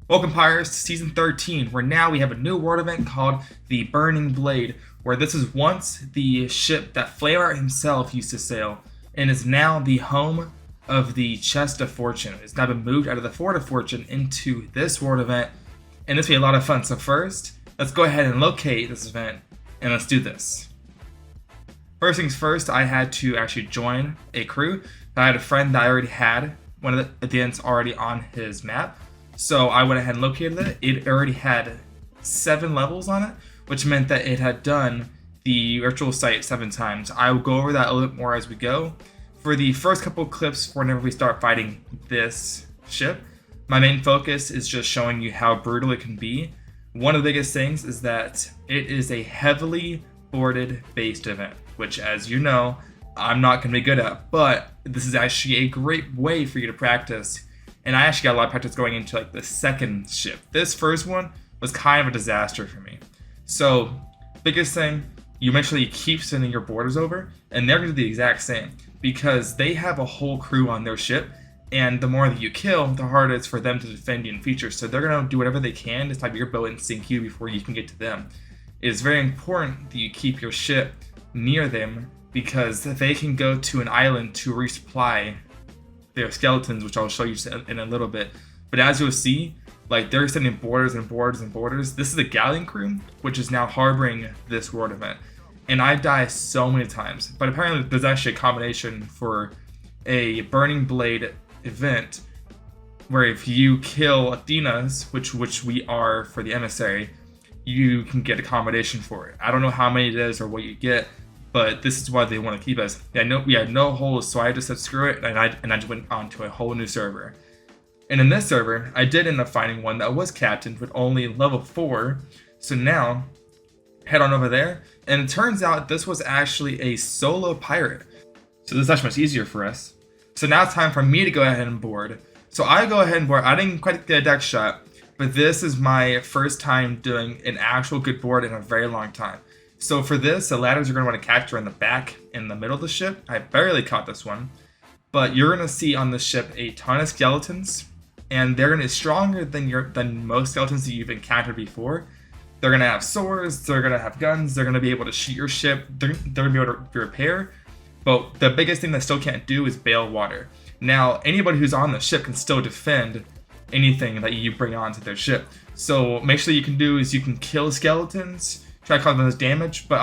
Welcome Pirates to Season 13, where now we have a new world event called the Burning Blade, where this is once the ship that Flareout himself used to sail, and is now the home of the Chest of Fortune. It's now been moved out of the Fort of Fortune into this world event, and this will be a lot of fun. So first, let's go ahead and locate this event, and let's do this. First things first, I had to actually join a crew. I had a friend that I already had one of the events already on his map. So I went ahead and located it. It already had 7 levels on it, which meant that it had done the virtual site 7 times. I will go over that a little bit more as we go. For the first couple clips, whenever we start fighting this ship, my main focus is just showing you how brutal it can be. One of the biggest things is that it is a heavily boarded based event, which, as you know, I'm not going to be good at, but this is actually a great way for you to practice. And I actually got a lot of practice going into like the second ship. This first one was kind of a disaster for me. So, biggest thing, you make sure you keep sending your boarders over, and they're going to do the exact same because they have a whole crew on their ship, and the more that you kill, the harder it's for them to defend you in future. So they're going to do whatever they can to type your boat and sink you before you can get to them. It is very important that you keep your ship near them because they can go to an island to resupply their skeletons, which I'll show you in a little bit. But as you'll see, like, they're sending boarders and boarders and boarders. This is the galleon crew, which is now harboring this world event. And I die so many times. But apparently there's actually a combination for a Burning Blade event where if you kill Athena's, which we are for the emissary, you can get a combination for it. I don't know how many it is or what you get, but this is why they want to keep us. I know we had no holes, so I just said screw it, and I just went on to a whole new server. And in this server, I did end up finding one that was captained with only level 4. So now, head on over there, and it turns out this was actually a solo pirate. So this is actually much easier for us. So now it's time for me to go ahead and board. So I go ahead and board. I didn't quite get a deck shot, but this is my first time doing an actual good board in a very long time. So for this, the ladders are going to want to capture in the back, in the middle of the ship. I barely caught this one. But you're going to see on this ship a ton of skeletons. And they're going to be stronger than most skeletons that you've encountered before. They're going to have swords, they're going to have guns, they're going to be able to shoot your ship, they're going to be able to repair. But the biggest thing they still can't do is bail water. Now, anybody who's on the ship can still defend anything that you bring onto their ship. So make sure you can do is you can kill skeletons, try to cause them damage, but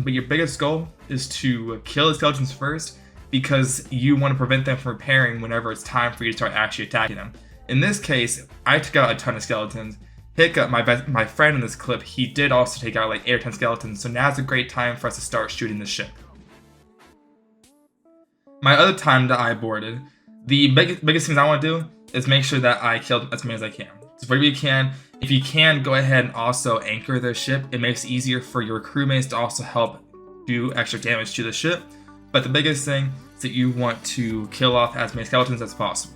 your biggest goal is to kill the skeletons first because you want to prevent them from repairing whenever it's time for you to start actually attacking them. In this case, I took out a ton of skeletons. Hiccup, my friend in this clip, he did also take out like 8 or 10 skeletons, so now's a great time for us to start shooting the ship. My other time that I boarded, the biggest things I want to do is make sure that I kill as many as I can. So whatever you can, if you can, go ahead and also anchor their ship. It makes it easier for your crewmates to also help do extra damage to the ship. But the biggest thing is that you want to kill off as many skeletons as possible.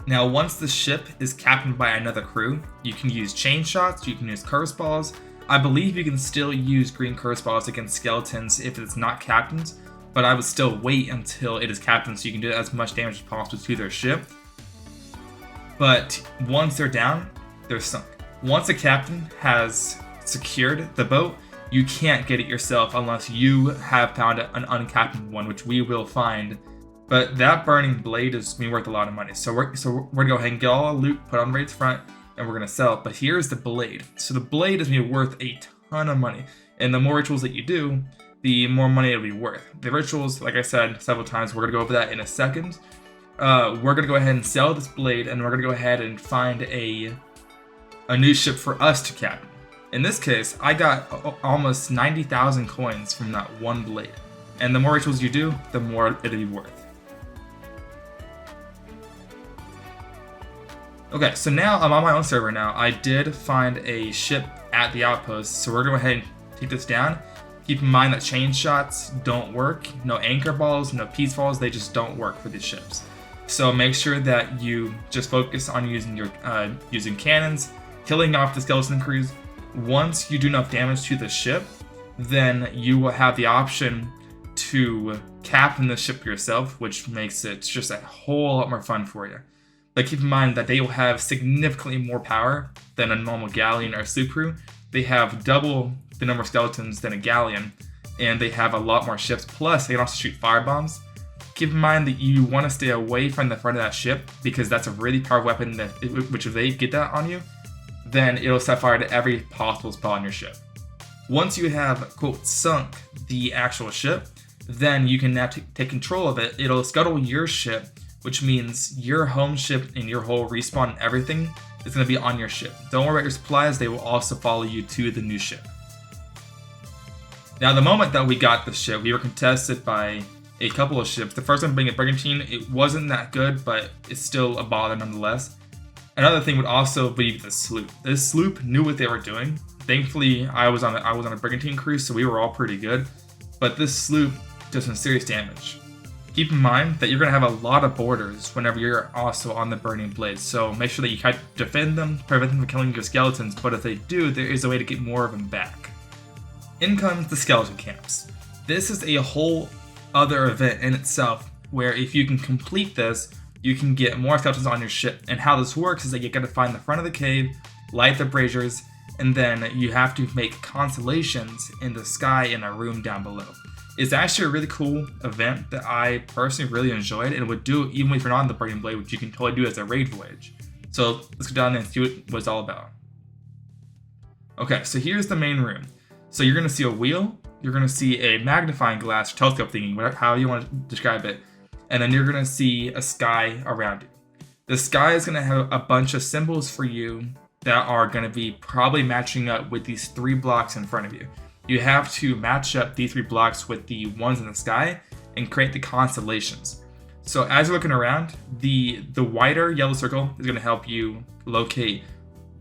Now, once the ship is captained by another crew, you can use chain shots, you can use curse balls. I believe you can still use green curse balls against skeletons if it's not captained, but I would still wait until it is captained so you can do as much damage as possible to their ship. But once they're down, they're sunk. Once a captain has secured the boat, you can't get it yourself unless you have found an uncaptained one, which we will find. But that Burning Blade is going to be worth a lot of money. So we're going to go ahead and get all our loot, put on Raid's front, and we're going to sell it. But here's the blade. So the blade is going to be worth a ton of money. And the more rituals that you do, the more money it'll be worth. The rituals, like I said several times, we're going to go over that in a second. We're going to go ahead and sell this blade, and we're going to go ahead and find a new ship for us to captain. In this case, I got almost 90,000 coins from that one blade. And the more rituals you do, the more it'll be worth. Okay, so now I'm on my own server now. I did find a ship at the outpost, so we're going to go ahead and take this down. Keep in mind that chain shots don't work. No anchor balls, no peace balls, they just don't work for these ships. So make sure that you just focus on using your using cannons, killing off the skeleton crews. Once you do enough damage to the ship, then you will have the option to captain the ship yourself, which makes it just a whole lot more fun for you. But keep in mind that they will have significantly more power than a normal galleon or sloop crew. They have double the number of skeletons than a galleon, and they have a lot more ships. Plus, they can also shoot firebombs. Keep in mind that you want to stay away from the front of that ship because that's a really powerful weapon which if they get that on you, then it'll set fire to every possible spot on your ship. Once you have, quote, sunk the actual ship, then you can now take control of it. It'll scuttle your ship, which means your home ship and your whole respawn and everything is going to be on your ship. Don't worry about your supplies, they will also follow you to the new ship. Now, the moment that we got the ship, we were contested by a couple of ships. The first one being a brigantine, it wasn't that good, but it's still a bother nonetheless. Another thing would also be the sloop. This sloop knew what they were doing. Thankfully, I was on a brigantine crew, so we were all pretty good. But this sloop does some serious damage. Keep in mind that you're going to have a lot of borders whenever you're also on the burning blades, so make sure that you kind of defend them, prevent them from killing your skeletons, but if they do, there is a way to get more of them back. In comes the skeleton camps. This is a whole other event in itself, where if you can complete this, you can get more skeletons on your ship. And how this works is that you gotta find the front of the cave, light the braziers, and then you have to make constellations in the sky in a room down below. It's actually a really cool event that I personally really enjoyed and would do even if you're not on the Burning Blade, which you can totally do as a raid voyage. So let's go down and see what it's all about. Okay, so here's the main room. So you're gonna see a wheel, you're going to see a magnifying glass, telescope thingy, whatever, how you want to describe it, and then you're going to see a sky around you. The sky is going to have a bunch of symbols for you that are going to be probably matching up with these 3 blocks in front of you. You have to match up these 3 blocks with the ones in the sky and create the constellations. So as you're looking around, the wider yellow circle is going to help you locate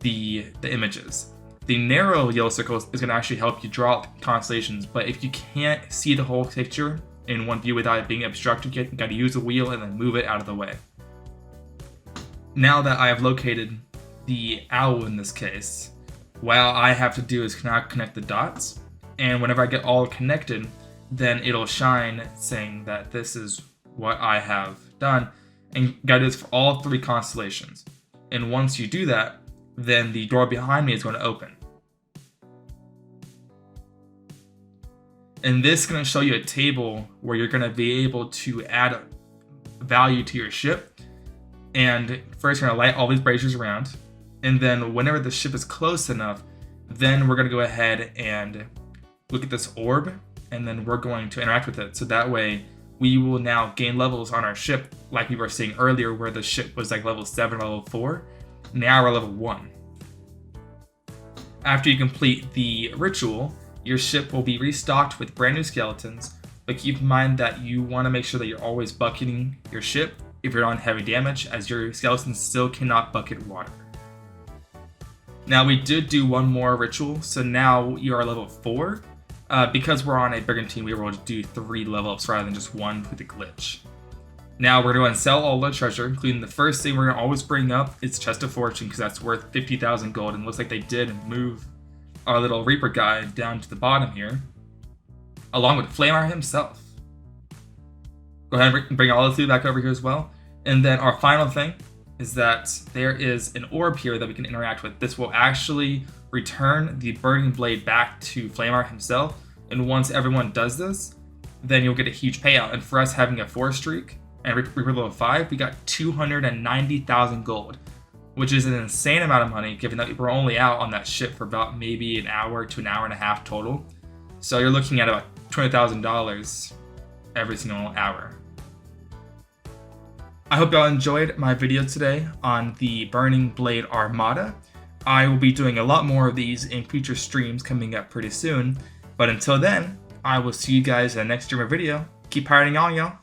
the images. The narrow yellow circle is going to actually help you draw out constellations, but if you can't see the whole picture in one view without it being obstructed, you got to use the wheel and then move it out of the way. Now that I have located the owl in this case, what I have to do is now connect the dots, and whenever I get all connected, then it'll shine saying that this is what I have done, and you got to do this for all 3 constellations. And once you do that, then the door behind me is going to open. And this is going to show you a table where you're going to be able to add value to your ship. And first, you're going to light all these braziers around. And then whenever the ship is close enough, then we're going to go ahead and look at this orb. And then we're going to interact with it. So that way, we will now gain levels on our ship, like we were seeing earlier, where the ship was like level 7, level 4. Now we're level 1. After you complete the ritual, your ship will be restocked with brand new skeletons, but keep in mind that you want to make sure that you're always bucketing your ship if you're on heavy damage, as your skeletons still cannot bucket water. Now we did do one more ritual, so now you are level 4. Because we're on a brigantine, we were able to do 3 level ups rather than just 1 with a glitch. Now we're going to sell all the treasure, including the first thing we're going to always bring up is Chest of Fortune, because that's worth 50,000 gold, and it looks like they did move our little Reaper guy down to the bottom here, along with Flamar himself. Go ahead and bring all the food back over here as well. And then our final thing is that there is an orb here that we can interact with. This will actually return the Burning Blade back to Flamar himself, and once everyone does this, then you'll get a huge payout. And for us having a 4 streak, and Reaper level 5, we got 290,000 gold, which is an insane amount of money given that we're only out on that ship for about maybe an hour to an hour and a half total. So you're looking at about $20,000 every single hour. I hope y'all enjoyed my video today on the Burning Blade Armada. I will be doing a lot more of these in future streams coming up pretty soon, but until then, I will see you guys in the next streamer video. Keep pirating on, y'all.